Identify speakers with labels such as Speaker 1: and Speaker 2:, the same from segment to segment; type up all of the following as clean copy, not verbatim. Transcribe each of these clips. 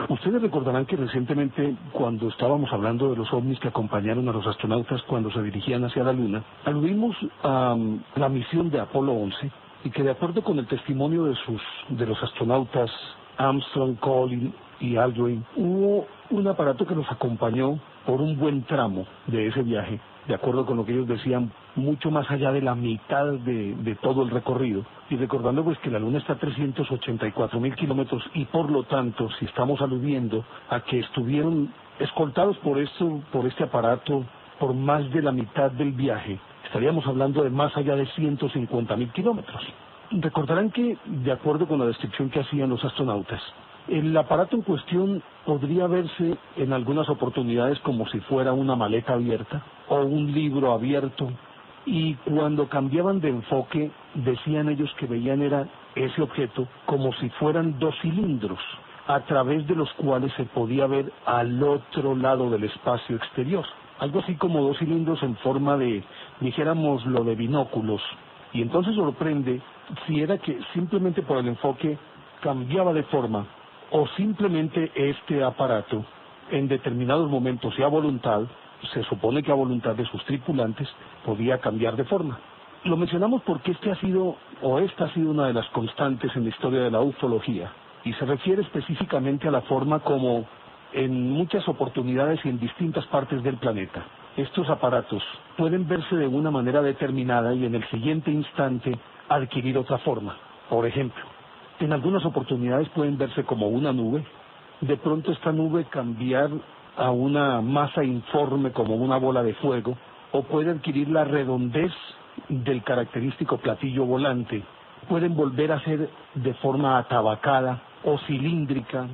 Speaker 1: Ustedes recordarán que recientemente, cuando estábamos hablando de los ovnis que acompañaron a los astronautas cuando se dirigían hacia la Luna, aludimos a la misión de Apolo 11 y que de acuerdo con el testimonio de los astronautas Armstrong, Collins y Aldrin, hubo un aparato que los acompañó por un buen tramo de ese viaje, de acuerdo con lo que ellos decían, mucho más allá de la mitad de todo el recorrido. Y recordando pues que la Luna está a 384.000 kilómetros y por lo tanto, si estamos aludiendo a que estuvieron escoltados por este aparato por más de la mitad del viaje, estaríamos hablando de más allá de 150.000 kilómetros. Recordarán que, de acuerdo con la descripción que hacían los astronautas, el aparato en cuestión podría verse en algunas oportunidades como si fuera una maleta abierta o un libro abierto, y cuando cambiaban de enfoque decían ellos que veían era ese objeto como si fueran dos cilindros a través de los cuales se podía ver al otro lado del espacio exterior, algo así como dos cilindros en forma de, dijéramos, lo de binóculos. Y entonces sorprende si era que simplemente por el enfoque cambiaba de forma, o simplemente este aparato en determinados momentos y a voluntad, se supone que a voluntad de sus tripulantes, podía cambiar de forma. Lo mencionamos porque esta ha sido una de las constantes en la historia de la ufología, y se refiere específicamente a la forma como en muchas oportunidades y en distintas partes del planeta estos aparatos pueden verse de una manera determinada y en el siguiente instante adquirir otra forma. Por ejemplo, en algunas oportunidades pueden verse como una nube, de pronto esta nube cambiar a una masa informe como una bola de fuego, o puede adquirir la redondez del característico platillo volante, pueden volver a ser de forma atabacada o cilíndrica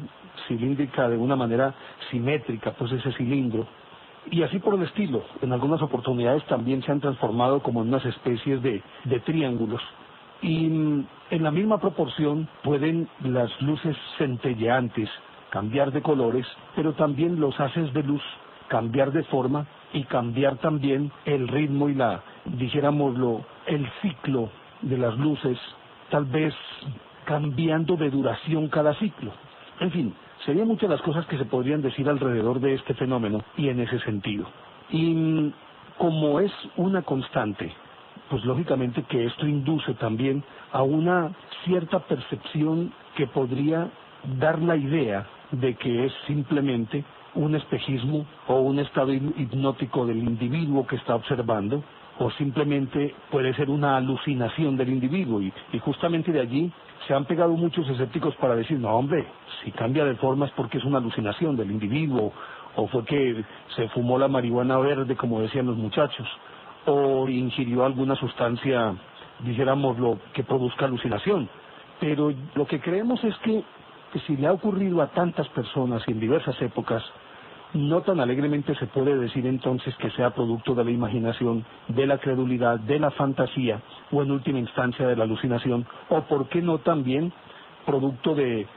Speaker 1: de una manera simétrica, pues ese cilindro, y así por el estilo. En algunas oportunidades también se han transformado como en unas especies de triángulos. Y en la misma proporción pueden las luces centelleantes cambiar de colores, pero también los haces de luz cambiar de forma y cambiar también el ritmo y el ciclo de las luces, tal vez cambiando de duración cada ciclo. En fin, serían muchas las cosas que se podrían decir alrededor de este fenómeno y en ese sentido. Y como es una constante, pues lógicamente que esto induce también a una cierta percepción que podría dar la idea de que es simplemente un espejismo o un estado hipnótico del individuo que está observando, o simplemente puede ser una alucinación del individuo, y justamente de allí se han pegado muchos escépticos para decir, no hombre, si cambia de forma es porque es una alucinación del individuo, o fue que se fumó la marihuana verde, como decían los muchachos, o ingirió alguna sustancia, dijéramos, lo que produzca alucinación. Pero lo que creemos es que si le ha ocurrido a tantas personas y en diversas épocas, no tan alegremente se puede decir entonces que sea producto de la imaginación, de la credulidad, de la fantasía, o en última instancia de la alucinación, o por qué no también producto de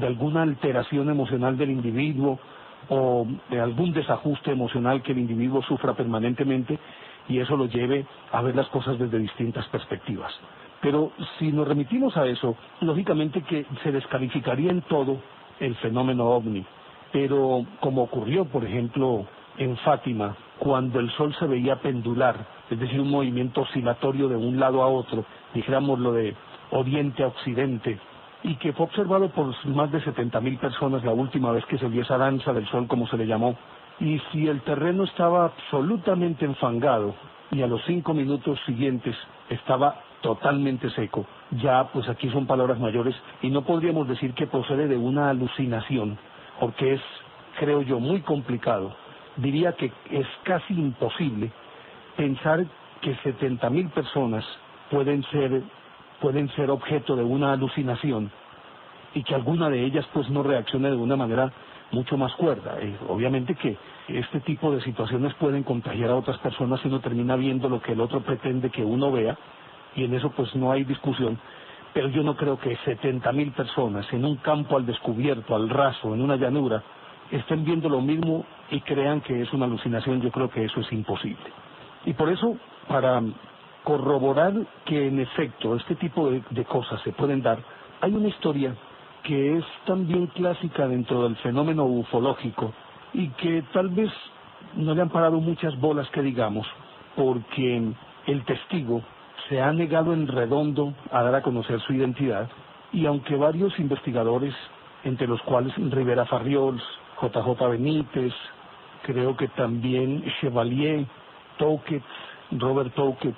Speaker 1: alguna alteración emocional del individuo, o de algún desajuste emocional que el individuo sufra permanentemente, y eso lo lleve a ver las cosas desde distintas perspectivas. Pero si nos remitimos a eso, lógicamente que se descalificaría en todo el fenómeno ovni. Pero como ocurrió, por ejemplo, en Fátima, cuando el sol se veía pendular, es decir, un movimiento oscilatorio de un lado a otro, dijéramos lo de oriente a occidente, y que fue observado por más de 70.000 personas la última vez que se vio esa danza del sol, como se le llamó, y si el terreno estaba absolutamente enfangado, y a los 5 minutos siguientes estaba totalmente seco, ya pues aquí son palabras mayores, y no podríamos decir que procede de una alucinación, porque es, creo yo, muy complicado. Diría que es casi imposible pensar que 70.000 personas pueden ser objeto de una alucinación y que alguna de ellas pues no reaccione de una manera mucho más cuerda. Obviamente que este tipo de situaciones pueden contagiar a otras personas si uno termina viendo lo que el otro pretende que uno vea, y en eso pues no hay discusión. Pero yo no creo que 70.000 personas en un campo al descubierto, al raso, en una llanura, estén viendo lo mismo y crean que es una alucinación. Yo creo que eso es imposible. Y por eso, para corroborar que en efecto este tipo de cosas se pueden dar, hay una historia que es también clásica dentro del fenómeno ufológico y que tal vez no le han parado muchas bolas que digamos, porque el testigo se ha negado en redondo a dar a conocer su identidad, y aunque varios investigadores, entre los cuales Rivera Farriols, JJ Benítez, creo que también Chevalier, Touquet, Robert Touquet,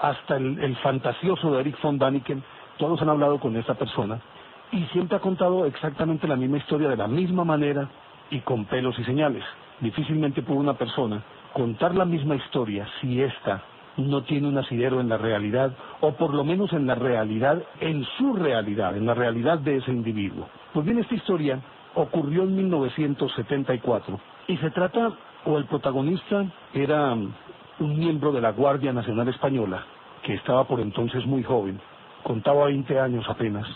Speaker 1: hasta el fantasioso de Eric von Daniken, todos han hablado con esta persona, y siempre ha contado exactamente la misma historia de la misma manera y con pelos y señales. Difícilmente puede una persona contar la misma historia si ésta no tiene un asidero en la realidad, o por lo menos en la realidad, en su realidad, en la realidad de ese individuo. Pues bien, esta historia ocurrió en 1974 y se trata, o el protagonista era un miembro de la Guardia Nacional Española, que estaba por entonces muy joven, contaba 20 años apenas,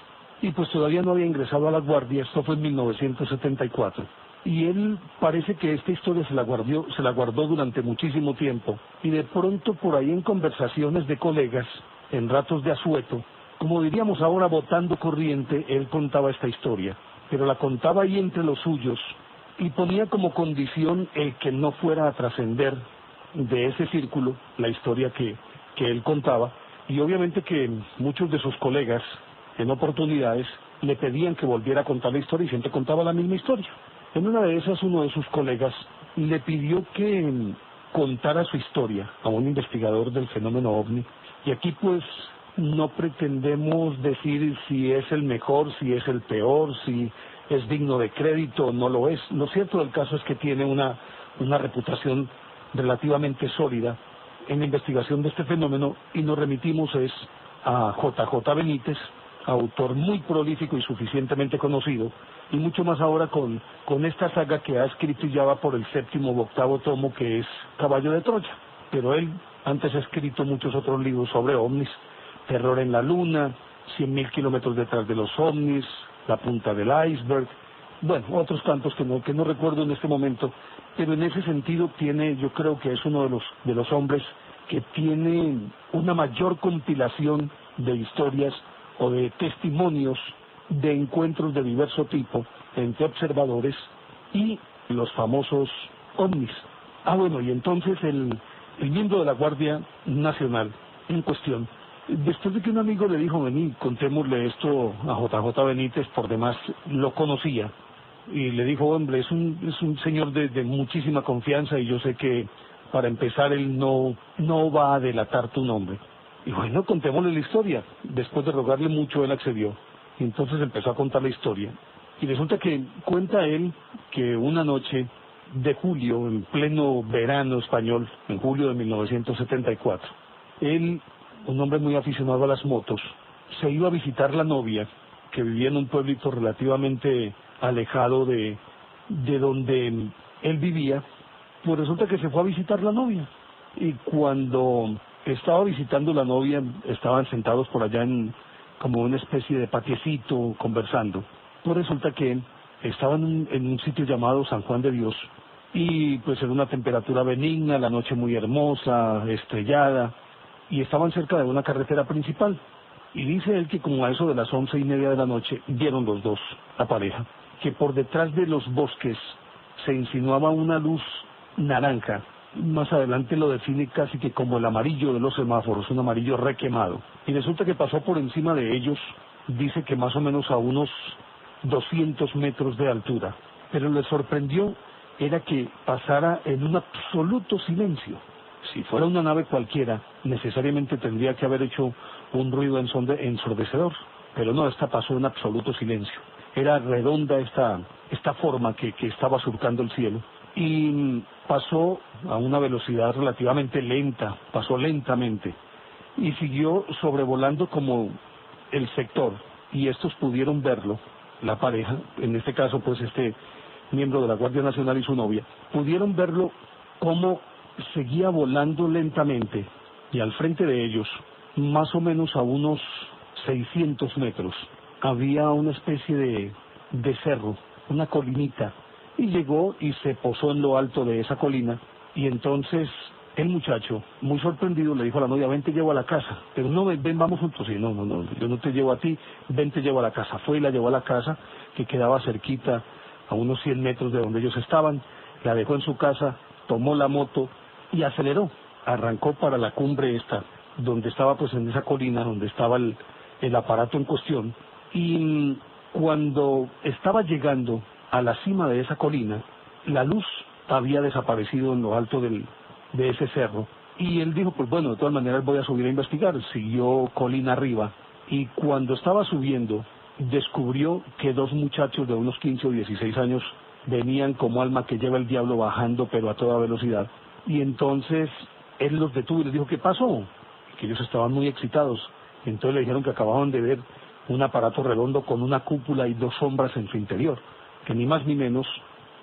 Speaker 1: y pues todavía no había ingresado a la Guardia. Esto fue en 1974. Y él parece que esta historia se la guardó durante muchísimo tiempo, y de pronto por ahí en conversaciones de colegas, en ratos de asueto, como diríamos ahora botando corriente, él contaba esta historia, pero la contaba ahí entre los suyos, y ponía como condición el que no fuera a trascender de ese círculo la historia que él contaba, y obviamente que muchos de sus colegas, en oportunidades, le pedían que volviera a contar la historia, y siempre contaba la misma historia. En una de esas, uno de sus colegas le pidió que contara su historia a un investigador del fenómeno OVNI, y aquí pues no pretendemos decir si es el mejor, si es el peor, si es digno de crédito o no lo es. Lo cierto del caso es que tiene una reputación relativamente sólida en la investigación de este fenómeno, y nos remitimos a JJ Benítez, autor muy prolífico y suficientemente conocido, y mucho más ahora con esta saga que ha escrito y ya va por el 7º o 8º tomo, que es Caballo de Troya. Pero él antes ha escrito muchos otros libros sobre ovnis: Terror en la Luna, 100.000 kilómetros detrás de los ovnis, La punta del iceberg, bueno, otros tantos que no recuerdo en este momento, pero en ese sentido yo creo que es uno de los hombres que tiene una mayor compilación de historias o de testimonios de encuentros de diverso tipo entre observadores y los famosos ovnis. Bueno, y entonces el miembro de la Guardia Nacional en cuestión, después de que un amigo le dijo: vení, contémosle esto a JJ Benítez, por demás lo conocía, y le dijo: hombre, es un señor de muchísima confianza, y yo sé que para empezar él no va a delatar tu nombre. Y bueno, contémosle la historia. Después de rogarle mucho, él accedió. Y entonces empezó a contar la historia. Y resulta que cuenta él que una noche de julio, en pleno verano español, en julio de 1974, él, un hombre muy aficionado a las motos, se iba a visitar la novia, que vivía en un pueblito relativamente alejado de donde él vivía. Pues resulta que se fue a visitar la novia, y cuando estaba visitando la novia, estaban sentados por allá en como una especie de patiecito conversando. Pues resulta que estaban en un sitio llamado San Juan de Dios, y pues en una temperatura benigna, la noche muy hermosa, estrellada, y estaban cerca de una carretera principal. Y dice él que como a eso de las 11:30 de la noche vieron los dos, la pareja, que por detrás de los bosques se insinuaba una luz naranja. Más adelante lo define casi que como el amarillo de los semáforos, un amarillo requemado. Y resulta que pasó por encima de ellos, dice que más o menos a unos 200 metros de altura. Pero le sorprendió era que pasara en un absoluto silencio. Si fuera una nave cualquiera, necesariamente tendría que haber hecho un ruido ensordecedor, pero no, esta pasó en absoluto silencio. Era redonda esta forma que estaba surcando el cielo, y pasó a una velocidad relativamente lenta, pasó lentamente, y siguió sobrevolando como el sector, y estos pudieron verlo, la pareja, en este caso pues este miembro de la Guardia Nacional y su novia, pudieron verlo como seguía volando lentamente, y al frente de ellos, más o menos a unos 600 metros, había una especie de cerro, una colinita, y llegó y se posó en lo alto de esa colina, y entonces El muchacho, muy sorprendido, le dijo a la novia, ven, te llevo a la casa. Pero no, ven, vamos juntos. Y no, yo no te llevo a ti, ven, te llevo a la casa. Fue y la llevó a la casa, que quedaba cerquita, a unos 100 metros de donde ellos estaban. La dejó en su casa, tomó la moto y aceleró. Arrancó para la cumbre esta, donde estaba pues en esa colina, donde estaba el aparato en cuestión. Y cuando estaba llegando a la cima de esa colina, la luz había desaparecido en lo alto de ese cerro. Y él dijo, pues bueno, de todas maneras voy a subir a investigar. Siguió colina arriba y cuando estaba subiendo, descubrió que dos muchachos de unos 15 o 16 años venían como alma que lleva el diablo bajando, pero a toda velocidad. Y entonces él los detuvo y les dijo, ¿qué pasó? Que ellos estaban muy excitados. Entonces le dijeron que acababan de ver un aparato redondo con una cúpula y dos sombras en su interior, que ni más ni menos,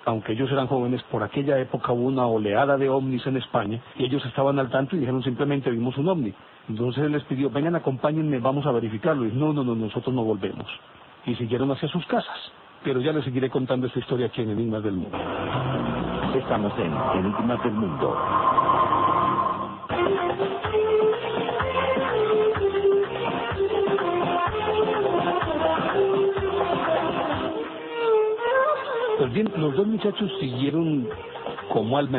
Speaker 1: aunque ellos eran jóvenes, por aquella época hubo una oleada de ovnis en España y ellos estaban al tanto y dijeron simplemente vimos un ovni. Entonces él les pidió, vengan, acompáñenme, vamos a verificarlo. Y no, nosotros no volvemos. Y siguieron hacia sus casas. Pero ya les seguiré contando esta historia aquí en Enigmas del Mundo.
Speaker 2: Estamos en Enigmas del Mundo.
Speaker 1: Pues bien, los dos muchachos siguieron como alma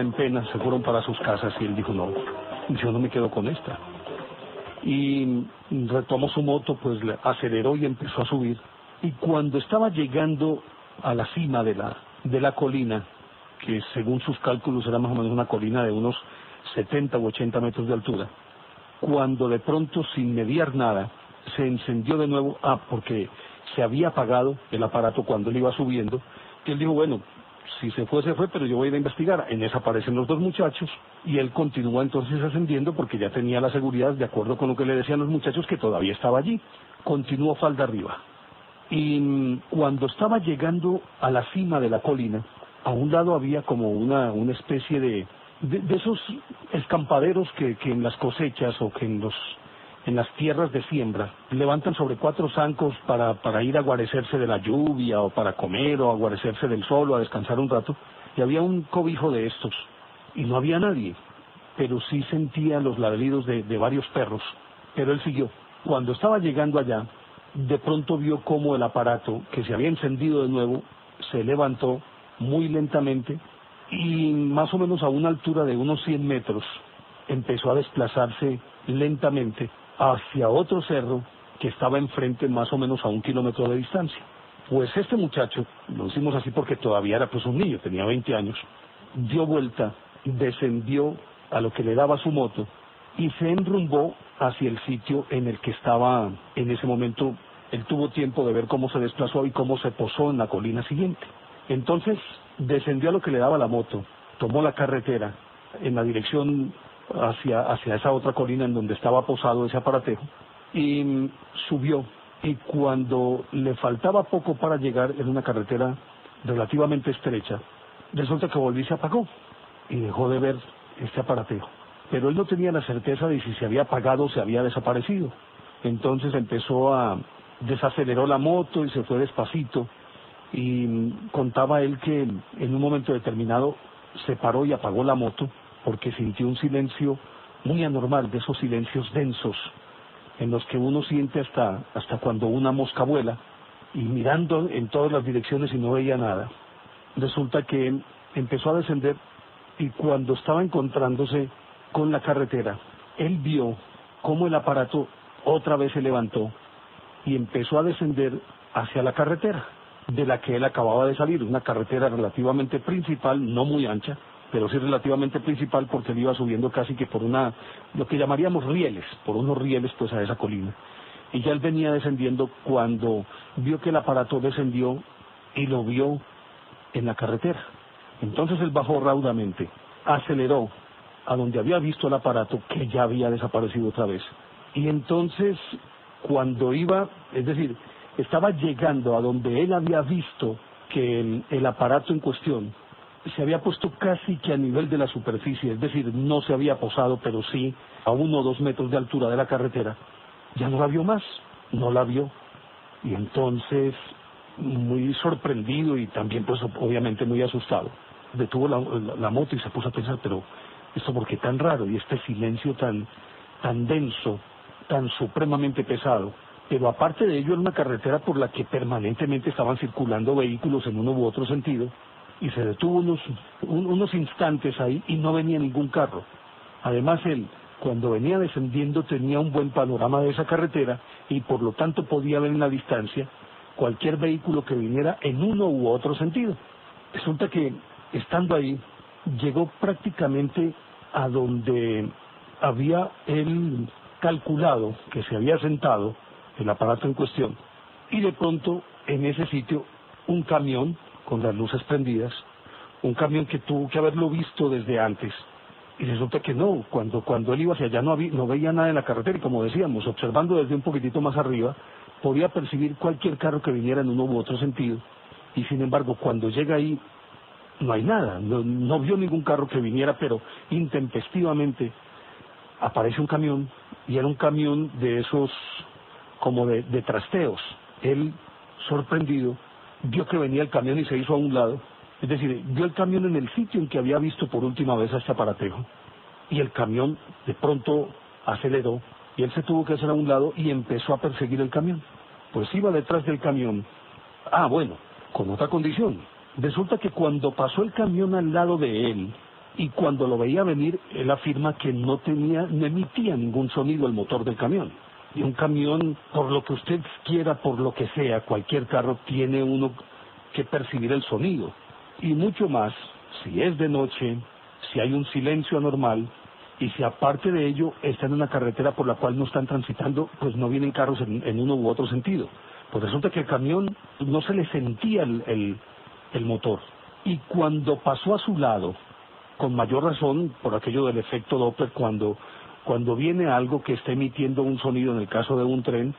Speaker 1: en pena, se fueron para sus casas y él dijo, no, yo no me quedo con esta. Y retomó su moto, pues aceleró y empezó a subir. Y cuando estaba llegando a la cima de la colina, que según sus cálculos era más o menos una colina de unos 70 u 80 metros de altura, cuando de pronto, sin mediar nada, se encendió de nuevo, porque se había apagado el aparato cuando él iba subiendo, y él dijo, bueno, si se fue, pero yo voy a ir a investigar. En eso aparecen los dos muchachos, y él continúa entonces ascendiendo porque ya tenía la seguridad, de acuerdo con lo que le decían los muchachos, que todavía estaba allí. Continuó falda arriba. Y cuando estaba llegando a la cima de la colina, a un lado había como una especie de esos escampaderos que en las cosechas o que en las tierras de siembra levantan sobre 4 zancos para ir a guarecerse de la lluvia o para comer o a guarecerse del sol o a descansar un rato. Y había un cobijo de estos y no había nadie, pero sí sentía los ladridos de varios perros. Pero él siguió. Cuando estaba llegando allá, de pronto vio cómo el aparato, que se había encendido de nuevo, se levantó muy lentamente y más o menos a una altura de unos 100 metros empezó a desplazarse lentamente hacia otro cerro que estaba enfrente, más o menos a 1 kilómetro de distancia. Pues este muchacho, lo hicimos así porque todavía era pues un niño, tenía 20 años, dio vuelta, descendió a lo que le daba su moto y se enrumbó hacia el sitio en el que estaba en ese momento. Él tuvo tiempo de ver cómo se desplazó y cómo se posó en la colina siguiente. Entonces descendió a lo que le daba la moto, tomó la carretera en la dirección hacia esa otra colina en donde estaba posado ese aparatejo y subió. Y cuando le faltaba poco para llegar, en una carretera relativamente estrecha, resulta que volvió y se apagó y dejó de ver este aparatejo. Pero él no tenía la certeza de si se había apagado o se había desaparecido. Entonces desaceleró la moto y se fue despacito. Y contaba él que en un momento determinado se paró y apagó la moto porque sintió un silencio muy anormal, de esos silencios densos en los que uno siente hasta cuando una mosca vuela, y mirando en todas las direcciones y no veía nada. Resulta que empezó a descender y cuando estaba encontrándose con la carretera, él vio cómo el aparato otra vez se levantó y empezó a descender hacia la carretera de la que él acababa de salir, una carretera relativamente principal, no muy ancha, pero sí relativamente principal porque él iba subiendo casi que por lo que llamaríamos rieles, por unos rieles pues a esa colina. Y ya él venía descendiendo cuando vio que el aparato descendió y lo vio en la carretera. Entonces él bajó raudamente, aceleró a donde había visto el aparato que ya había desaparecido otra vez. Y entonces cuando estaba llegando a donde él había visto que el aparato en cuestión se había puesto casi que a nivel de la superficie, es decir, no se había posado, pero sí a 1 o 2 metros de altura de la carretera, ya no la vio más, no la vio. Y entonces, muy sorprendido y también pues obviamente muy asustado, detuvo la moto y se puso a pensar, pero esto por qué tan raro, y este silencio tan denso, tan supremamente pesado. Pero aparte de ello era una carretera por la que permanentemente estaban circulando vehículos en uno u otro sentido, y se detuvo unos instantes ahí y no venía ningún carro. Además él, cuando venía descendiendo, tenía un buen panorama de esa carretera y por lo tanto podía ver en la distancia cualquier vehículo que viniera en uno u otro sentido. Resulta que, estando ahí, llegó prácticamente a donde había él calculado que se había sentado el aparato en cuestión, y de pronto en ese sitio un camión con las luces prendidas, un camión que tuvo que haberlo visto desde antes, y resulta que no, cuando él iba hacia allá no veía nada en la carretera, y como decíamos, observando desde un poquitito más arriba, podía percibir cualquier carro que viniera en uno u otro sentido, y sin embargo cuando llega ahí no hay nada, no vio ningún carro que viniera, pero intempestivamente aparece un camión, y era un camión de esos como de trasteos. Él, sorprendido, vio que venía el camión y se hizo a un lado, es decir, vio el camión en el sitio en que había visto por última vez a este aparatejo, y el camión de pronto aceleró, y él se tuvo que hacer a un lado y empezó a perseguir el camión. Pues iba detrás del camión, bueno, con otra condición. Resulta que cuando pasó el camión al lado de él, y cuando lo veía venir, él afirma que no emitía ningún sonido el motor del camión. Y un camión, por lo que usted quiera, por lo que sea, cualquier carro tiene uno que percibir el sonido. Y mucho más, si es de noche, si hay un silencio anormal, y si aparte de ello está en una carretera por la cual no están transitando, pues no vienen carros en uno u otro sentido. Pues resulta que el camión no se le sentía el motor. Y cuando pasó a su lado, con mayor razón, por aquello del efecto Doppler, cuando viene algo que está emitiendo un sonido, en el caso de un tren,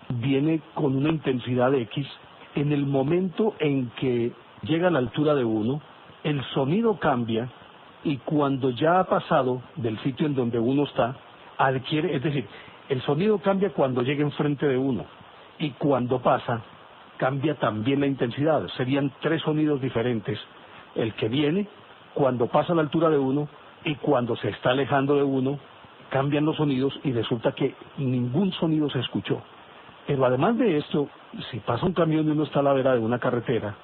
Speaker 1: viene con una intensidad X, en el momento en que llega a la altura de uno, el sonido cambia, y cuando ya ha pasado del sitio en donde uno está, es decir, el sonido cambia cuando llega enfrente de uno, y cuando pasa, cambia también la intensidad. Serían 3 sonidos diferentes: el que viene, cuando pasa a la altura de uno, y cuando se está alejando de uno, cambian los sonidos, y resulta que ningún sonido se escuchó. Pero además de esto, si pasa un camión y uno está a la vera de una carretera,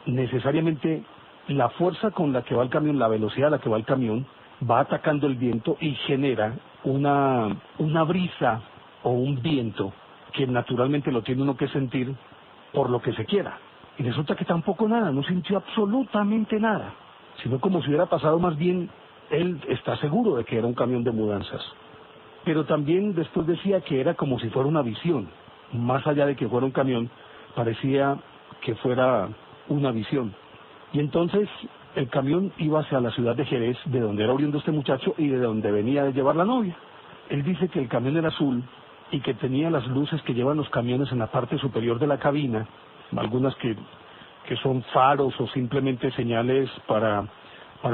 Speaker 1: necesariamente la fuerza con la que va el camión, la velocidad a la que va el camión, va atacando el viento y genera una brisa o un viento que naturalmente lo tiene uno que sentir por lo que se quiera. Y resulta que tampoco nada, no sintió absolutamente nada, sino como si hubiera pasado. Más bien, él está seguro de que era un camión de mudanzas. Pero también después decía que era como si fuera una visión, más allá de que fuera un camión, parecía que fuera una visión. Y entonces el camión iba hacia la ciudad de Jerez, de donde era oriundo este muchacho y de donde venía de llevar la novia. Él dice que el camión era azul y que tenía las luces que llevan los camiones en la parte superior de la cabina, algunas que son faros o simplemente señales para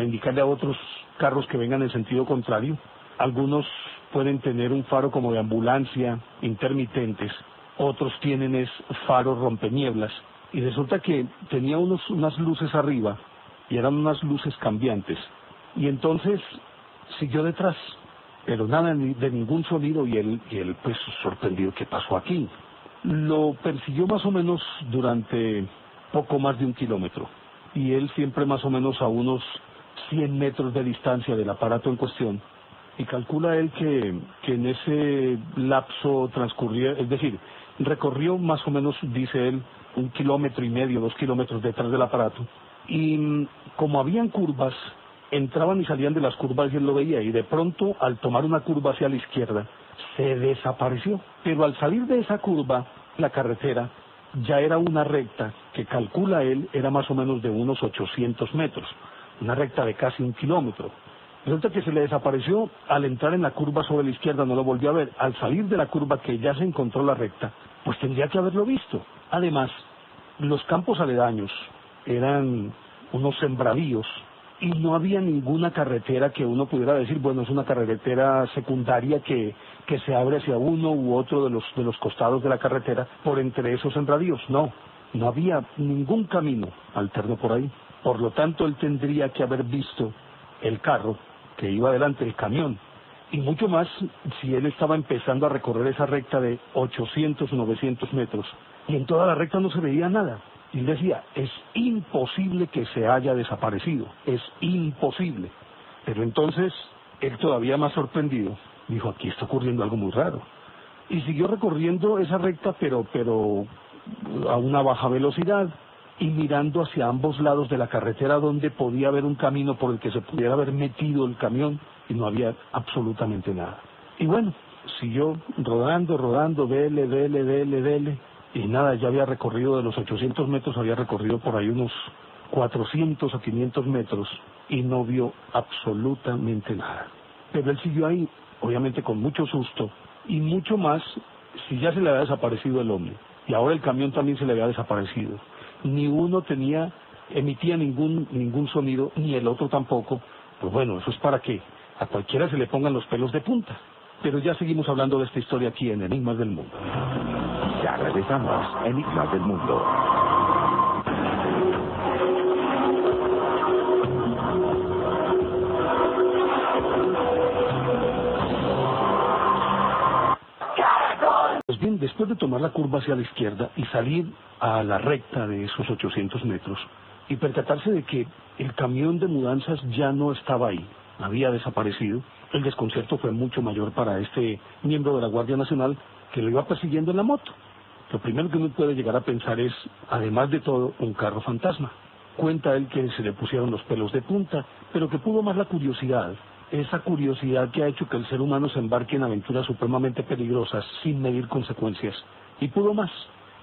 Speaker 1: indicarle a otros carros que vengan en sentido contrario. Algunos pueden tener un faro como de ambulancia, intermitentes, otros tienen faros rompenieblas. Y resulta que tenía unas luces arriba, y eran unas luces cambiantes. Y entonces siguió detrás, pero nada de ningún sonido, y él pues sorprendido, ¿qué pasó aquí? Lo persiguió más o menos durante poco más de 1 kilómetro, y él siempre más o menos a unos 100 metros de distancia del aparato en cuestión, y calcula él que en ese lapso transcurría, es decir, recorrió más o menos, dice él, 1,5 kilómetros, 2 kilómetros detrás del aparato, y como habían curvas, entraban y salían de las curvas y él lo veía, y de pronto, al tomar una curva hacia la izquierda, se desapareció. Pero al salir de esa curva, la carretera ya era una recta que calcula él era más o menos de unos 800 metros, una recta de casi 1 kilómetro. Resulta que se le desapareció al entrar en la curva sobre la izquierda, no lo volvió a ver. Al salir de la curva, que ya se encontró la recta, pues tendría que haberlo visto. Además, los campos aledaños eran unos sembradíos y no había ninguna carretera que uno pudiera decir, bueno, es una carretera secundaria que se abre hacia uno u otro de los costados de la carretera por entre esos sembradíos. No había ningún camino alterno por ahí. Por lo tanto, él tendría que haber visto el carro que iba delante del camión. Y mucho más si él estaba empezando a recorrer esa recta de 800 o 900 metros. Y en toda la recta no se veía nada. Y él decía, es imposible que se haya desaparecido. Es imposible. Pero entonces, él todavía más sorprendido, dijo, aquí está ocurriendo algo muy raro. Y siguió recorriendo esa recta, pero a una baja velocidad, y mirando hacia ambos lados de la carretera donde podía haber un camino por el que se pudiera haber metido el camión, y no había absolutamente nada. Y bueno, siguió rodando, dele, y nada, ya había recorrido de los 800 metros, había recorrido por ahí unos 400 o 500 metros, y no vio absolutamente nada. Pero él siguió ahí, obviamente con mucho susto, y mucho más si ya se le había desaparecido el hombre, y ahora el camión también se le había desaparecido. Ni uno emitía ningún sonido, ni el otro tampoco. Pues bueno, eso es para que a cualquiera se le pongan los pelos de punta. Pero ya seguimos hablando de esta historia aquí en Enigmas del Mundo.
Speaker 2: Ya regresamos, Enigmas del Mundo.
Speaker 1: Pues bien, después de tomar la curva hacia la izquierda y salir a la recta de esos 800 metros y percatarse de que el camión de mudanzas ya no estaba ahí, había desaparecido, el desconcierto fue mucho mayor para este miembro de la Guardia Nacional que lo iba persiguiendo en la moto. Lo primero que uno puede llegar a pensar es, además de todo, un carro fantasma. Cuenta él que se le pusieron los pelos de punta, pero que pudo más la curiosidad. Esa curiosidad que ha hecho que el ser humano se embarque en aventuras supremamente peligrosas sin medir consecuencias. Y pudo más.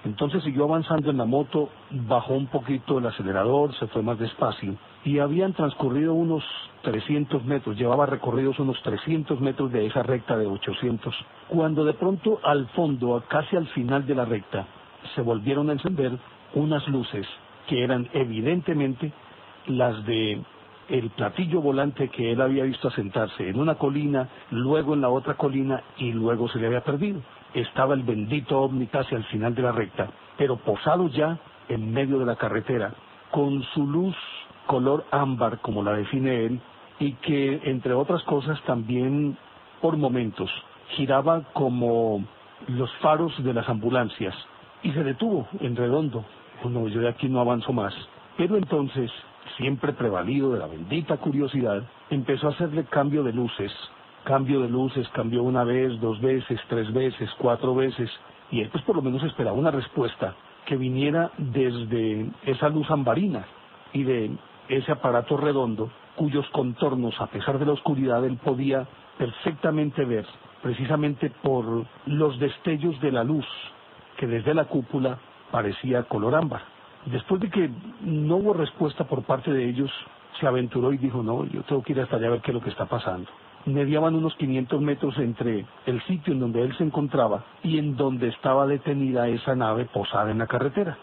Speaker 1: Entonces siguió avanzando en la moto, bajó un poquito el acelerador, se fue más despacio. Y habían transcurrido unos 300 metros, llevaba recorridos unos 300 metros de esa recta de 800. Cuando de pronto al fondo, casi al final de la recta, se volvieron a encender unas luces que eran evidentemente las de el platillo volante que él había visto asentarse en una colina, luego en la otra colina y luego se le había perdido. Estaba el bendito ovni casi al final de la recta, pero posado ya en medio de la carretera, con su luz color ámbar, como la define él, y que, entre otras cosas, también por momentos giraba como los faros de las ambulancias, y se detuvo en redondo. Bueno, yo de aquí no avanzo más. Pero entonces, siempre prevalido de la bendita curiosidad, empezó a hacerle cambio de luces, cambió una vez, 2 veces, 3 veces, 4 veces, y él pues por lo menos esperaba una respuesta que viniera desde esa luz ambarina y de ese aparato redondo, cuyos contornos, a pesar de la oscuridad, él podía perfectamente ver, precisamente por los destellos de la luz, que desde la cúpula parecía color ámbar. Después de que no hubo respuesta por parte de ellos, se aventuró y dijo, no, yo tengo que ir hasta allá a ver qué es lo que está pasando. Mediaban unos 500 metros entre el sitio en donde él se encontraba y en donde estaba detenida esa nave posada en la carretera.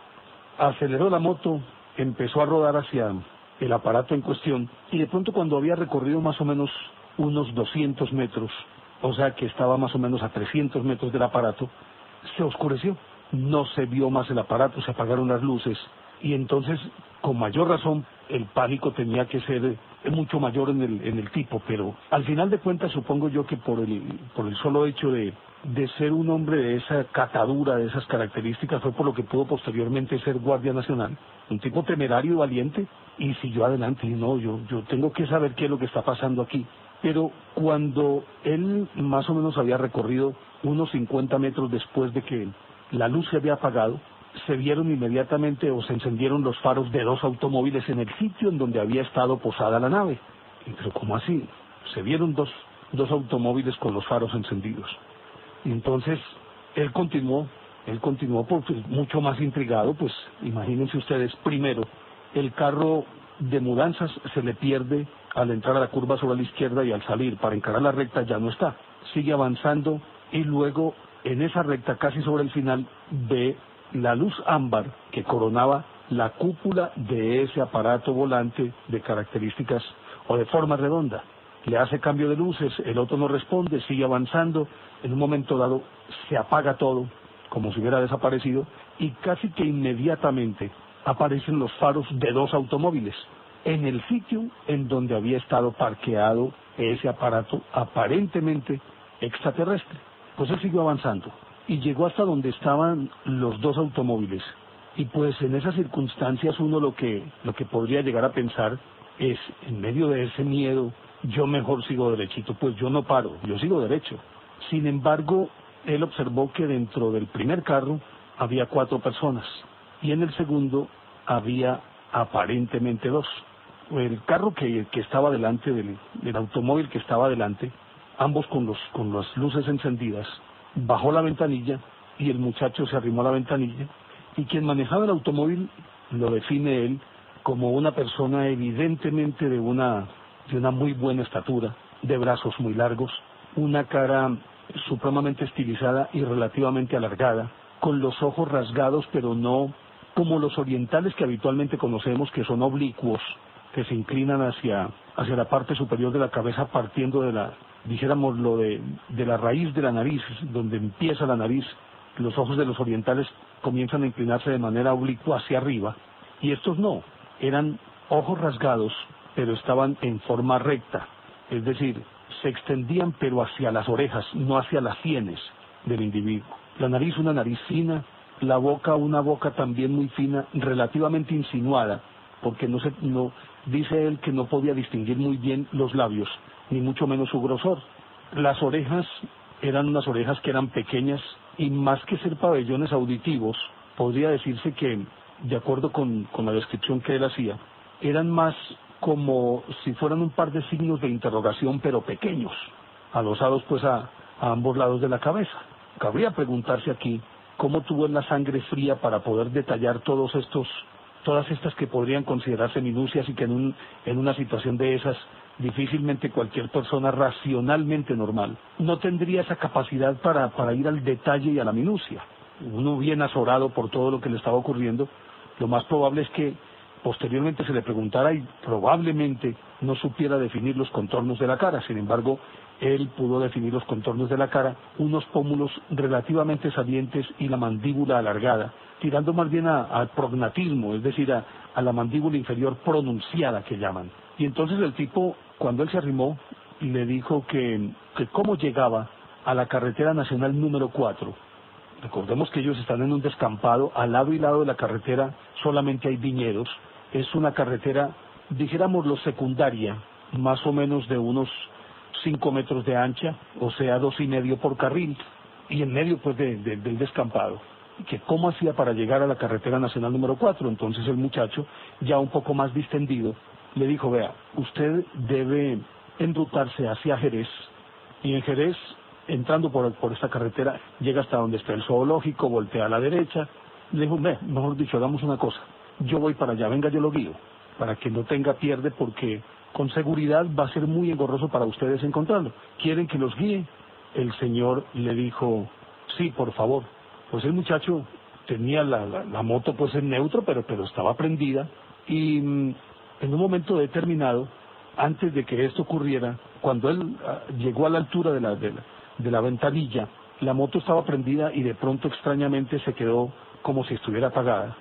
Speaker 1: Aceleró la moto, empezó a rodar hacia el aparato en cuestión, y de pronto, cuando había recorrido más o menos unos 200 metros, o sea que estaba más o menos a 300 metros del aparato, se oscureció. No se vio más el aparato, se apagaron las luces, y entonces, con mayor razón, el pánico tenía que ser mucho mayor en el tipo, pero al final de cuentas supongo yo que por el solo hecho de ser un hombre de esa catadura, de esas características, fue por lo que pudo posteriormente ser Guardia Nacional, un tipo temerario y valiente, y siguió adelante. Y no, yo tengo que saber qué es lo que está pasando aquí. Pero cuando él más o menos había recorrido unos 50 metros después de que la luz se había apagado, se vieron inmediatamente, o se encendieron los faros de 2 automóviles en el sitio en donde había estado posada la nave. Pero ¿cómo así? Se vieron dos automóviles con los faros encendidos. Y entonces él continuó pues, mucho más intrigado. Pues imagínense ustedes, primero, el carro de mudanzas se le pierde al entrar a la curva sobre la izquierda, y al salir para encarar la recta ya no está. Sigue avanzando y luego en esa recta, casi sobre el final, ve la luz ámbar que coronaba la cúpula de ese aparato volante de características o de forma redonda. Le hace cambio de luces, el otro no responde, sigue avanzando, en un momento dado se apaga todo, como si hubiera desaparecido, y casi que inmediatamente aparecen los faros de dos automóviles en el sitio en donde había estado parqueado ese aparato aparentemente extraterrestre. Pues él siguió avanzando y llegó hasta donde estaban los dos automóviles. Y pues en esas circunstancias uno lo que podría llegar a pensar es, en medio de ese miedo, yo mejor sigo derechito, pues yo no paro, yo sigo derecho. Sin embargo, él observó que dentro del primer carro había 4 personas y en el segundo había aparentemente 2. El carro que estaba delante del automóvil que estaba delante, ambos con las luces encendidas, bajó la ventanilla y el muchacho se arrimó a la ventanilla, y quien manejaba el automóvil lo define él como una persona evidentemente de una muy buena estatura, de brazos muy largos, una cara supremamente estilizada y relativamente alargada, con los ojos rasgados, pero no como los orientales que habitualmente conocemos, que son oblicuos, que se inclinan hacia la parte superior de la cabeza, partiendo de la raíz de la nariz, donde empieza la nariz. Los ojos de los orientales comienzan a inclinarse de manera oblicua hacia arriba, y estos no, eran ojos rasgados, pero estaban en forma recta, es decir, se extendían pero hacia las orejas, no hacia las sienes del individuo. La nariz, una nariz fina, la boca, una boca también muy fina, relativamente insinuada, porque dice él que no podía distinguir muy bien los labios, ni mucho menos su grosor. Las orejas eran unas orejas que eran pequeñas, y más que ser pabellones auditivos, podría decirse que, de acuerdo con la descripción que él hacía, eran más como si fueran un par de signos de interrogación, pero pequeños, alosados pues a ambos lados de la cabeza. Cabría preguntarse aquí cómo tuvo la sangre fría para poder detallar todas estas que podrían considerarse minucias, y que en una situación de esas difícilmente cualquier persona racionalmente normal no tendría esa capacidad para ir al detalle y a la minucia. Uno bien azorado por todo lo que le estaba ocurriendo, lo más probable es que posteriormente se le preguntara y probablemente no supiera definir los contornos de la cara. Sin embargo, él pudo definir los contornos de la cara, unos pómulos relativamente salientes y la mandíbula alargada, tirando más bien al prognatismo, es decir, a la mandíbula inferior pronunciada que llaman. Y entonces el tipo, cuando él se arrimó, le dijo que cómo llegaba a la carretera nacional número 4. Recordemos que ellos están en un descampado, al lado y lado de la carretera solamente hay viñedos. Es una carretera, dijéramoslo, secundaria, más o menos de unos 5 metros de ancha, o sea, 2,5 por carril, y en medio pues del descampado. Que cómo hacía para llegar a la carretera nacional número 4. Entonces el muchacho, ya un poco más distendido, le dijo: vea, usted debe enrutarse hacia Jerez, y en Jerez, entrando por esta carretera, llega hasta donde está el zoológico, voltea a la derecha. Le dijo: mejor dicho, hagamos una cosa, yo voy para allá, venga, yo lo guío, para que no tenga pierde, porque con seguridad va a ser muy engorroso para ustedes encontrarlo. ¿Quieren que los guíe? El señor le dijo: sí, por favor. Pues el muchacho tenía la moto pues en neutro, pero estaba prendida, y en un momento determinado, antes de que esto ocurriera, cuando él llegó a la altura de la ventanilla, la moto estaba prendida y de pronto extrañamente se quedó como si estuviera apagada.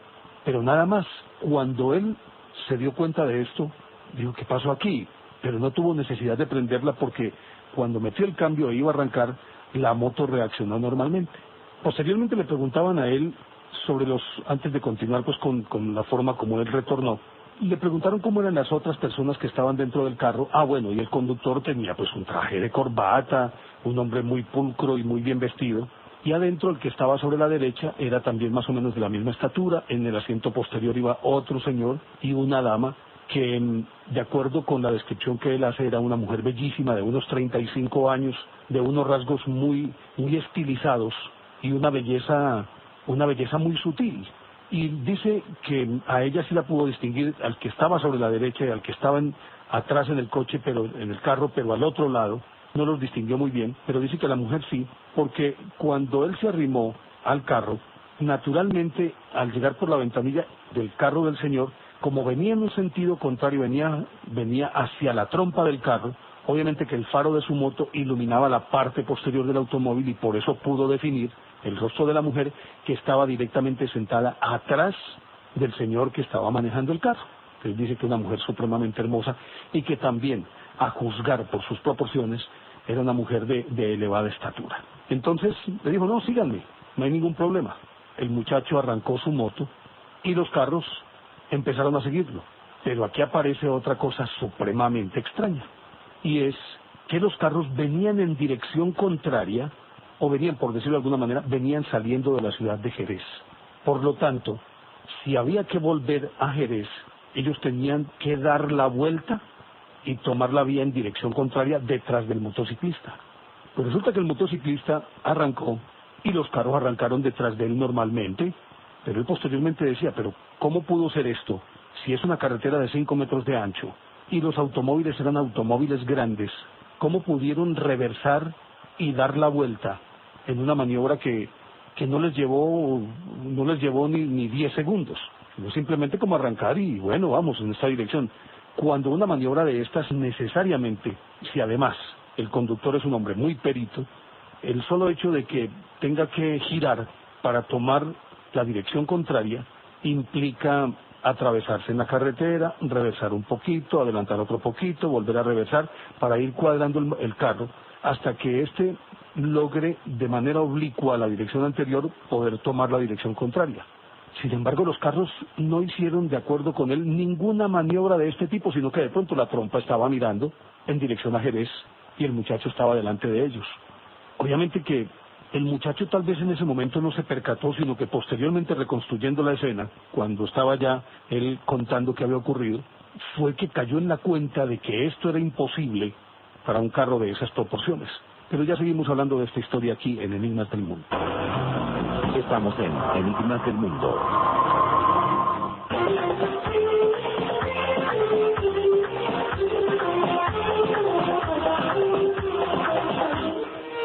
Speaker 1: Pero nada más, cuando él se dio cuenta de esto, dijo: ¿qué pasó aquí? Pero no tuvo necesidad de prenderla, porque cuando metió el cambio e iba a arrancar, la moto reaccionó normalmente. Posteriormente le preguntaban a él antes de continuar pues con la forma como él retornó, le preguntaron cómo eran las otras personas que estaban dentro del carro. Bueno, y el conductor tenía pues un traje de corbata, un hombre muy pulcro y muy bien vestido, y adentro el que estaba sobre la derecha era también más o menos de la misma estatura. En el asiento posterior iba otro señor y una dama que, de acuerdo con la descripción que él hace, era una mujer bellísima de unos 35 años, de unos rasgos muy estilizados y una belleza muy sutil. Y dice que a ella sí la pudo distinguir, al que estaba sobre la derecha y al que estaba atrás en el coche, en el carro, pero al otro lado, no los distinguió muy bien, pero dice que la mujer sí, porque cuando él se arrimó al carro, naturalmente, al llegar por la ventanilla del carro del señor, como venía en un sentido contrario, venía hacia la trompa del carro, obviamente que el faro de su moto iluminaba la parte posterior del automóvil, y por eso pudo definir el rostro de la mujer, que estaba directamente sentada atrás del señor que estaba manejando el carro. Él dice que una mujer supremamente hermosa y que también, a juzgar por sus proporciones, era una mujer de elevada estatura. Entonces le dijo, no, síganme, no hay ningún problema. El muchacho arrancó su moto y los carros empezaron a seguirlo. Pero aquí aparece otra cosa supremamente extraña, y es que los carros venían en dirección contraria, o venían, por decirlo de alguna manera, venían saliendo de la ciudad de Jerez. Por lo tanto, si había que volver a Jerez, ellos tenían que dar la vuelta y tomar la vía en dirección contraria detrás del motociclista. Pues resulta que el motociclista arrancó y los carros arrancaron detrás de él normalmente, pero él posteriormente decía, pero ¿cómo pudo ser esto si es una carretera de 5 metros de ancho y los automóviles eran automóviles grandes? ¿Cómo pudieron reversar y dar la vuelta en una maniobra que no les llevó ni 10 segundos? Sino simplemente como arrancar y bueno, vamos en esta dirección. Cuando una maniobra de estas necesariamente, si además el conductor es un hombre muy perito, el solo hecho de que tenga que girar para tomar la dirección contraria implica atravesarse en la carretera, reversar un poquito, adelantar otro poquito, volver a reversar para ir cuadrando el carro hasta que éste logre de manera oblicua la dirección anterior poder tomar la dirección contraria. Sin embargo, los carros no hicieron, de acuerdo con él, ninguna maniobra de este tipo, sino que de pronto la trompa estaba mirando en dirección a Jerez y el muchacho estaba delante de ellos. Obviamente que el muchacho tal vez en ese momento no se percató, sino que posteriormente, reconstruyendo la escena, cuando estaba ya él contando qué había ocurrido, fue que cayó en la cuenta de que esto era imposible para un carro de esas proporciones. Pero ya seguimos hablando de esta historia aquí en Enigmas del Mundo.
Speaker 2: Estamos en Enigmas del Mundo.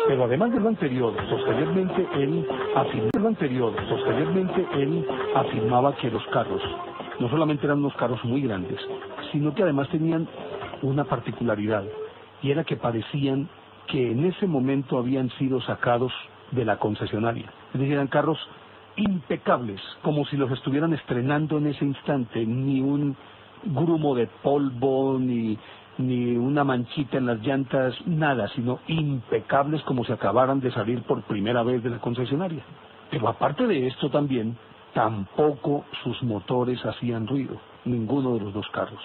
Speaker 1: Pero además de lo anterior, posteriormente él afirmaba que los carros no solamente eran unos carros muy grandes, sino que además tenían una particularidad, y era que parecían que en ese momento habían sido sacados de la concesionaria. Es decir, eran carros impecables, como si los estuvieran estrenando en ese instante, ni un grumo de polvo, ni una manchita en las llantas, nada, sino impecables como si acabaran de salir por primera vez de la concesionaria. Pero aparte de esto también, tampoco sus motores hacían ruido, ninguno de los dos carros.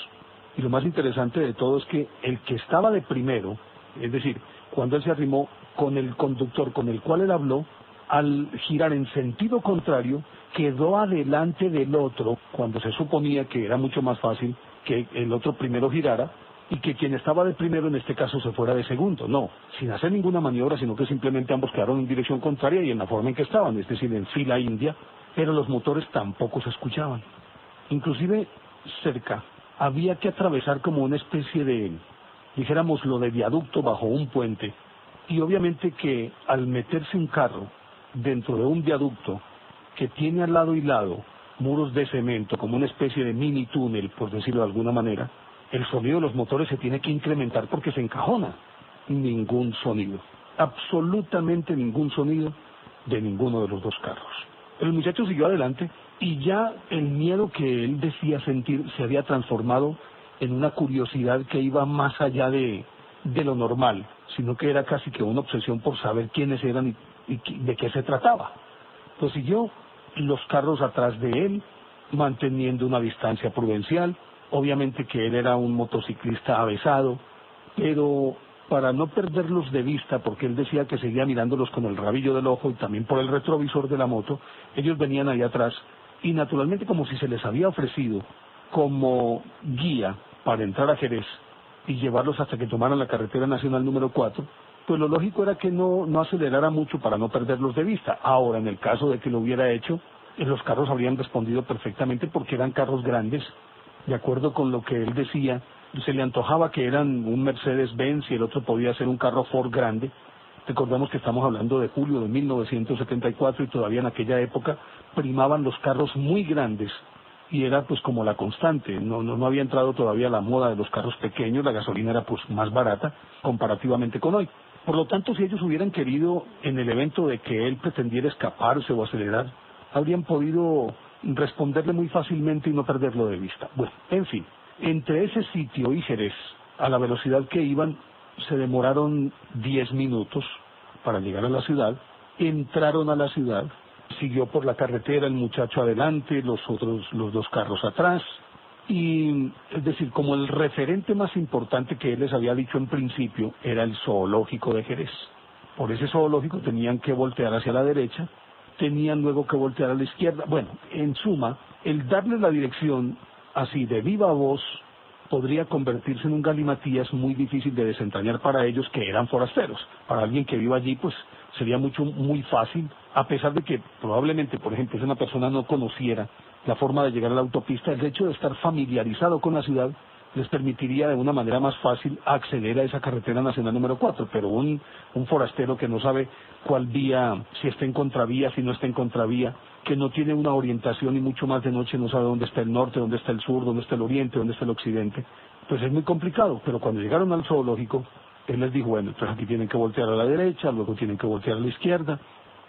Speaker 1: Y lo más interesante de todo es que el que estaba de primero, es decir, cuando él se arrimó con el conductor con el cual él habló, al girar en sentido contrario, quedó adelante del otro, cuando se suponía que era mucho más fácil que el otro primero girara, y que quien estaba de primero en este caso se fuera de segundo. No, sin hacer ninguna maniobra, sino que simplemente ambos quedaron en dirección contraria y en la forma en que estaban, es decir, en fila india, pero los motores tampoco se escuchaban. Inclusive cerca había que atravesar como una especie de, dijéramos, lo de viaducto bajo un puente, y obviamente que al meterse un carro dentro de un viaducto que tiene al lado y lado muros de cemento, como una especie de mini túnel, por decirlo de alguna manera, el sonido de los motores se tiene que incrementar porque se encajona. Ningún sonido, absolutamente ningún sonido de ninguno de los dos carros. El muchacho siguió adelante y ya el miedo que él decía sentir se había transformado en una curiosidad que iba más allá de lo normal, sino que era casi que una obsesión por saber quiénes eran y de qué se trataba. Pues siguió los carros atrás de él, manteniendo una distancia prudencial. Obviamente que él era un motociclista avesado, pero para no perderlos de vista, porque él decía que seguía mirándolos con el rabillo del ojo y también por el retrovisor de la moto, ellos venían ahí atrás y naturalmente, como si se les había ofrecido como guía para entrar a Jerez y llevarlos hasta que tomaran la carretera nacional número 4, pues lo lógico era que no acelerara mucho para no perderlos de vista. Ahora, en el caso de que lo hubiera hecho, los carros habrían respondido perfectamente porque eran carros grandes. De acuerdo con lo que él decía, se le antojaba que eran un Mercedes-Benz y el otro podía ser un carro Ford grande. Recordemos que estamos hablando de julio de 1974 y todavía en aquella época primaban los carros muy grandes y era pues como la constante. No había entrado todavía la moda de los carros pequeños, la gasolina era pues más barata comparativamente con hoy. Por lo tanto, si ellos hubieran querido, en el evento de que él pretendiera escaparse o acelerar, habrían podido responderle muy fácilmente y no perderlo de vista. Bueno, en fin, entre ese sitio y Jerez, a la velocidad que iban, se demoraron 10 minutos para llegar a la ciudad. Entraron a la ciudad, siguió por la carretera el muchacho adelante, los 2 carros atrás, y es decir, como el referente más importante que él les había dicho en principio era el zoológico de Jerez. Por ese zoológico tenían que voltear hacia la derecha, tenían luego que voltear a la izquierda. Bueno, en suma, el darles la dirección así de viva voz podría convertirse en un galimatías muy difícil de desentrañar para ellos, que eran forasteros. Para alguien que viva allí, pues sería muy fácil, a pesar de que probablemente, por ejemplo, si una persona no conociera la forma de llegar a la autopista, el hecho de estar familiarizado con la ciudad les permitiría de una manera más fácil acceder a esa carretera nacional número 4, pero un forastero que no sabe cuál vía, si está en contravía, si no está en contravía, que no tiene una orientación y mucho más de noche no sabe dónde está el norte, dónde está el sur, dónde está el oriente, dónde está el occidente, pues es muy complicado. Pero cuando llegaron al zoológico, él les dijo, bueno, entonces aquí tienen que voltear a la derecha, luego tienen que voltear a la izquierda,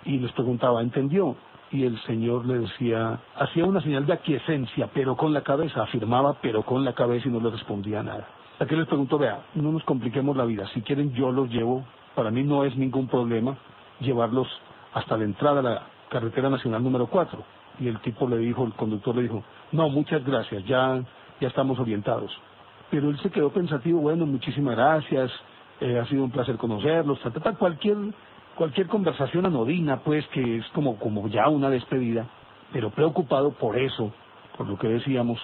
Speaker 1: y les preguntaba, ¿entendió? Y el señor le decía, hacía una señal de aquiescencia, pero con la cabeza, afirmaba, pero con la cabeza, y no le respondía nada. Aquí les preguntó, vea, no nos compliquemos la vida, si quieren yo los llevo, para mí no es ningún problema llevarlos hasta la entrada a la carretera nacional número 4. Y el tipo le dijo, el conductor le dijo, no, muchas gracias, ya estamos orientados. Pero él se quedó pensativo, bueno, muchísimas gracias, ha sido un placer conocerlos, cualquier conversación anodina, pues, que es como ya una despedida, pero preocupado por eso, por lo que decíamos,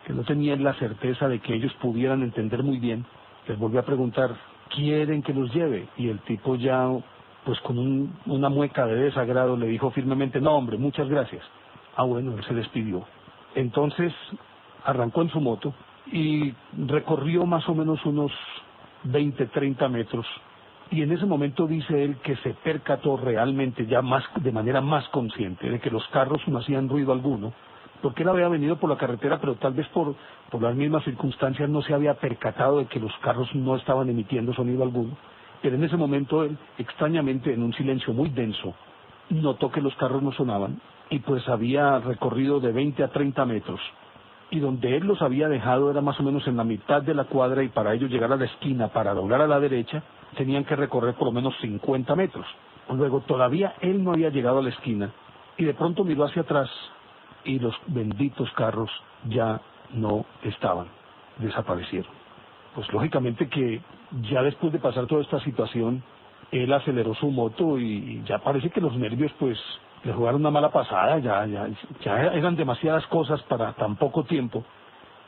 Speaker 1: que no tenían la certeza de que ellos pudieran entender muy bien. Les volvió a preguntar, ¿quieren que los lleve? Y el tipo ya, pues con una mueca de desagrado, le dijo firmemente, no hombre, muchas gracias. Ah, bueno, él se despidió. Entonces arrancó en su moto y recorrió más o menos unos 20, 30 metros. Y en ese momento dice él que se percató realmente ya de manera más consciente de que los carros no hacían ruido alguno, porque él había venido por la carretera, pero tal vez por las mismas circunstancias no se había percatado de que los carros no estaban emitiendo sonido alguno. Pero en ese momento él, extrañamente, en un silencio muy denso, notó que los carros no sonaban, y pues había recorrido de 20 a 30 metros. Y donde él los había dejado era más o menos en la mitad de la cuadra, y para ellos llegar a la esquina, para doblar a la derecha, tenían que recorrer por lo menos 50 metros. Luego todavía él no había llegado a la esquina, y de pronto miró hacia atrás, y los benditos carros ya no estaban, desaparecieron. Pues lógicamente que ya después de pasar toda esta situación, él aceleró su moto y ya parece que los nervios pues le jugaron una mala pasada, ya eran demasiadas cosas para tan poco tiempo,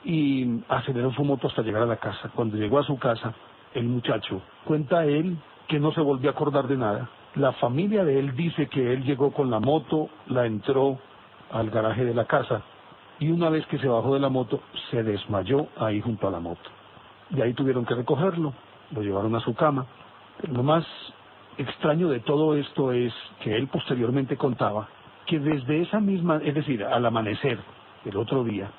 Speaker 1: y aceleró su moto hasta llegar a la casa. Cuando llegó a su casa, el muchacho cuenta él que no se volvió a acordar de nada. La familia de él dice que él llegó con la moto, la entró al garaje de la casa, y una vez que se bajó de la moto, se desmayó ahí junto a la moto. Y ahí tuvieron que recogerlo, lo llevaron a su cama. Pero lo más extraño de todo esto es que él posteriormente contaba que desde esa misma, es decir, al amanecer el otro día,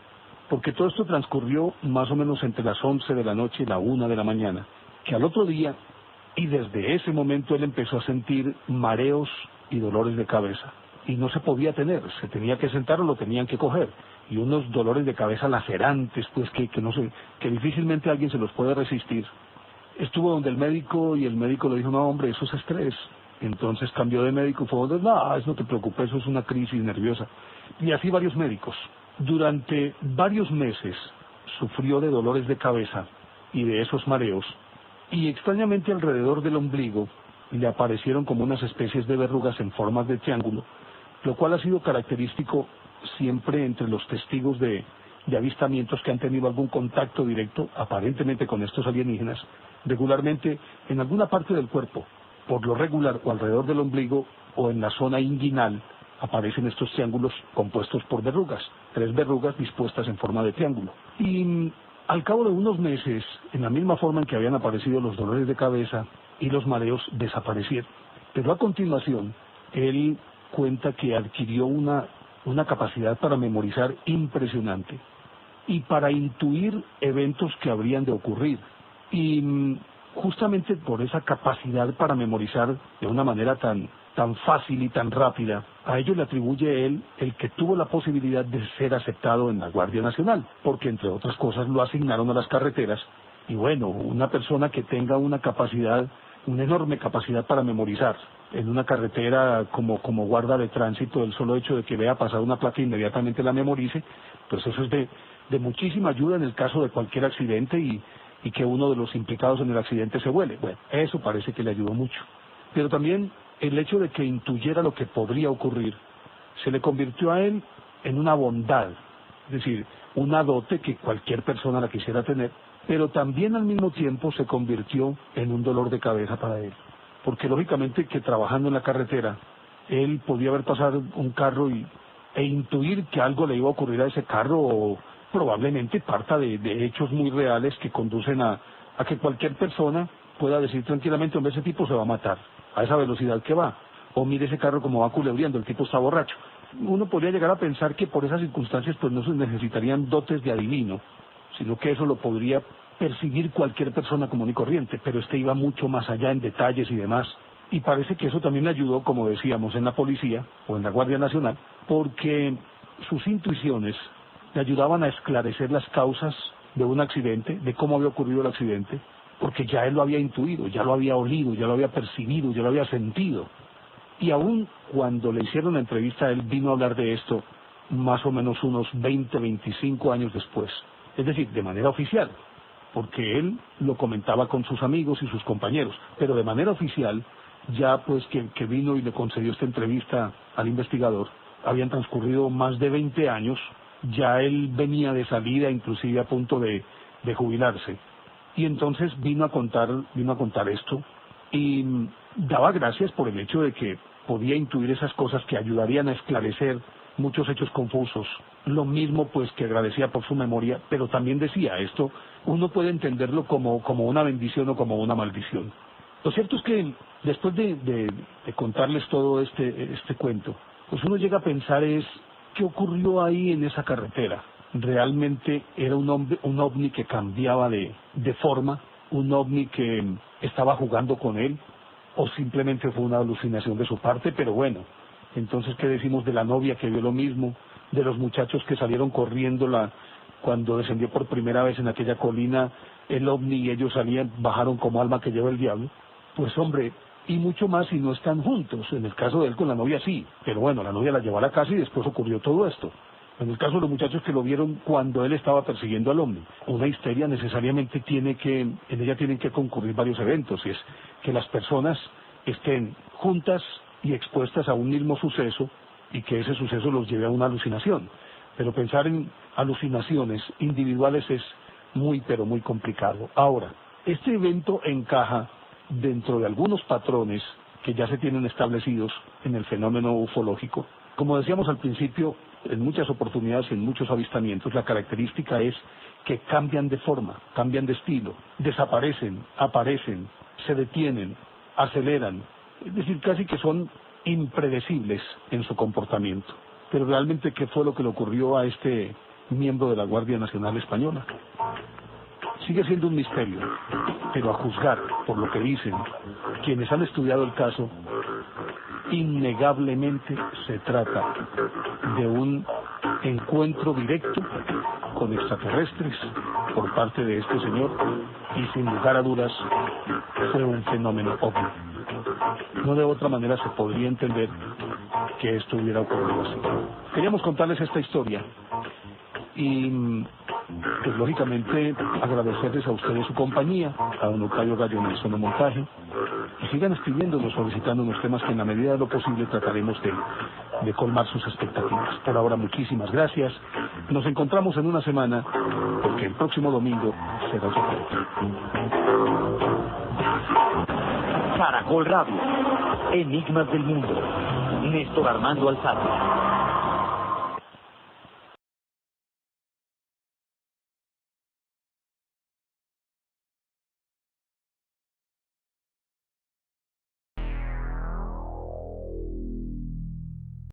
Speaker 1: porque todo esto transcurrió más o menos entre las 11 de la noche y la 1 de la mañana, que al otro día, y desde ese momento él empezó a sentir mareos y dolores de cabeza, y no se podía tener, se tenía que sentar o lo tenían que coger, y unos dolores de cabeza lacerantes, pues que difícilmente alguien se los puede resistir. Estuvo donde el médico, y el médico le dijo, no hombre, eso es estrés. Entonces cambió de médico y fue donde, no te preocupes, eso es una crisis nerviosa. Y así varios médicos. Durante varios meses sufrió de dolores de cabeza y de esos mareos, y extrañamente alrededor del ombligo le aparecieron como unas especies de verrugas en formas de triángulo, lo cual ha sido característico siempre entre los testigos de avistamientos que han tenido algún contacto directo, aparentemente con estos alienígenas. Regularmente en alguna parte del cuerpo, por lo regular o alrededor del ombligo o en la zona inguinal, aparecen estos triángulos compuestos por verrugas, 3 verrugas dispuestas en forma de triángulo. Y al cabo de unos meses, en la misma forma en que habían aparecido los dolores de cabeza y los mareos, desaparecieron. Pero a continuación, él cuenta que adquirió una capacidad para memorizar impresionante y para intuir eventos que habrían de ocurrir. Y justamente por esa capacidad para memorizar de una manera tan fácil y tan rápida, a ello le atribuye él el que tuvo la posibilidad de ser aceptado en la Guardia Nacional, porque entre otras cosas lo asignaron a las carreteras, y bueno, una persona que tenga una enorme capacidad para memorizar en una carretera como guarda de tránsito, el solo hecho de que vea pasar una placa e inmediatamente la memorice, pues eso es de muchísima ayuda en el caso de cualquier accidente y que uno de los implicados en el accidente se vuele. Bueno, eso parece que le ayudó mucho. Pero también el hecho de que intuyera lo que podría ocurrir se le convirtió a él en una bondad, es decir, una dote que cualquier persona la quisiera tener, pero también al mismo tiempo se convirtió en un dolor de cabeza para él, porque lógicamente que trabajando en la carretera, él podía ver pasar un carro e intuir que algo le iba a ocurrir a ese carro, o probablemente parta de hechos muy reales que conducen a que cualquier persona pueda decir tranquilamente, hombre, ese tipo se va a matar a esa velocidad que va, o mire ese carro como va culebreando, el tipo está borracho. Uno podría llegar a pensar que por esas circunstancias pues no se necesitarían dotes de adivino, sino que eso lo podría percibir cualquier persona común y corriente, pero este iba mucho más allá en detalles y demás, y parece que eso también le ayudó, como decíamos, en la policía o en la Guardia Nacional, porque sus intuiciones le ayudaban a esclarecer las causas de un accidente, de cómo había ocurrido el accidente, porque ya él lo había intuido, ya lo había olido, ya lo había percibido, ya lo había sentido. Y aún cuando le hicieron la entrevista, él vino a hablar de esto más o menos unos 20, 25 años después. Es decir, de manera oficial, porque él lo comentaba con sus amigos y sus compañeros, pero de manera oficial, ya pues que vino y le concedió esta entrevista al investigador, habían transcurrido más de 20 años, ya él venía de salida, inclusive a punto de jubilarse. Y entonces vino a contar esto y daba gracias por el hecho de que podía intuir esas cosas que ayudarían a esclarecer muchos hechos confusos. Lo mismo pues que agradecía por su memoria, pero también decía esto, uno puede entenderlo como una bendición o como una maldición. Lo cierto es que después de contarles todo este cuento, pues uno llega a pensar ¿qué ocurrió ahí en esa carretera? ¿Realmente era un ovni que cambiaba de forma? ¿Un ovni que estaba jugando con él? ¿O simplemente fue una alucinación de su parte? Pero bueno, entonces, ¿qué decimos de la novia que vio lo mismo? ¿De los muchachos que salieron corriendo cuando descendió por primera vez en aquella colina el ovni y ellos bajaron como alma que lleva el diablo? Pues hombre, y mucho más si no están juntos. En el caso de él con la novia sí, pero bueno, la novia la llevó a la casa y después ocurrió todo esto. En el caso de los muchachos que lo vieron cuando él estaba persiguiendo al ovni, una histeria necesariamente en ella tienen que concurrir varios eventos, y es que las personas estén juntas y expuestas a un mismo suceso y que ese suceso los lleve a una alucinación. Pero pensar en alucinaciones individuales es muy, pero muy complicado. Ahora, este evento encaja dentro de algunos patrones que ya se tienen establecidos en el fenómeno ufológico. Como decíamos al principio, en muchas oportunidades, en muchos avistamientos, la característica es que cambian de forma, cambian de estilo, desaparecen, aparecen, se detienen, aceleran, es decir, casi que son impredecibles en su comportamiento. Pero realmente, ¿qué fue lo que le ocurrió a este miembro de la Guardia Nacional Española? Sigue siendo un misterio, pero a juzgar por lo que dicen quienes han estudiado el caso, innegablemente se trata de un encuentro directo con extraterrestres por parte de este señor y sin lugar a dudas fue un fenómeno ovni. No de otra manera se podría entender que esto hubiera ocurrido así. Queríamos contarles esta historia y pues lógicamente agradecerles a ustedes su compañía, a don Octavio Gallo en el sonomontaje, y sigan escribiéndonos, solicitándonos temas que en la medida de lo posible trataremos de colmar sus expectativas. Por ahora, muchísimas gracias. Nos encontramos en una semana, porque el próximo domingo será otro tema.
Speaker 2: Caracol Radio, Enigmas del Mundo, Néstor Armando Alzate.